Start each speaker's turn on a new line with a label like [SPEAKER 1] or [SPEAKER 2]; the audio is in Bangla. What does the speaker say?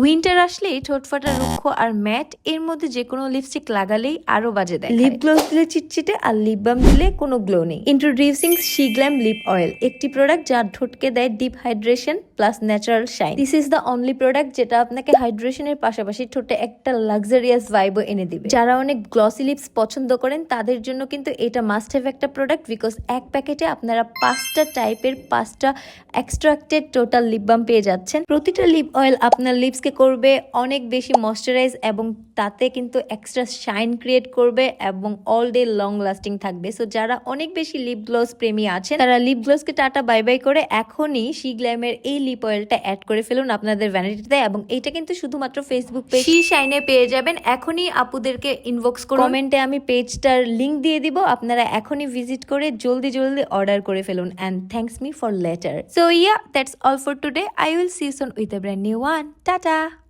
[SPEAKER 1] উইন্টার আসলেই ঠোঁট ফাটা রুক্ষ আর ম্যাট এর মধ্যে যে কোনো লিপস্টিক লাগালেই আরো বাজে দেখায়। লিপ গ্লোস দিলে চিটচিটে আর লিপ বাম দিলে কোনো গ্লো নেই। Introducing she glam lip oil, একটি প্রোডাক্ট যা ঠোঁটকে দেয় deep hydration plus natural shine. This is the only product যেটা আপনাকে হাইড্রেশনের পাশাপাশি ঠোঁটে একটা লাক্সারিয়াস ভাইবও এনে দিবে। যারা অনেক গ্লসি লিপস পছন্দ করেন তাদের জন্য কিন্তু এটা মাস্ট হ্যাভ একটা প্রোডাক্ট, বিকজ এক প্যাকেটে আপনারা 5টা টাইপের 5টা এক্সট্রাক্টেড টোটাল লিপ বাম পেয়ে যাচ্ছেন। প্রতিটা লিপ অয়েল আপনার লিপসকে করবে অনেক বেশি ময়শ্চারাইজ এবং তাতে কিন্তু এক্সট্রা শাইন ক্রিয়েট করবে এবং অল ডে লং লাস্টিং থাকবে। সো যারা অনেক বেশি লিপ গ্লস প্রেমী আছেন তারা লিপ গ্লসকে টাটা বাই বাই করে এখনই শি গ্ল্যামের এই লিপ অয়েলটা অ্যাড করে ফেলুন আপনাদের ভ্যানিটিতে। এবং এটা কিন্তু শুধুমাত্র ফেসবুক পেজ শি শাইনে পেয়ে যাবেন। এখনই আপুদেরকে ইনবক্স করুন, কমেন্টে আমি পেজটার লিংক দিয়ে দিব, আপনারা এখনই ভিজিট করে জলদি অর্ডার করে ফেলুন। And thanks me for letter. So yeah, that's all for today. I will see you soon with a brand new one. Tata!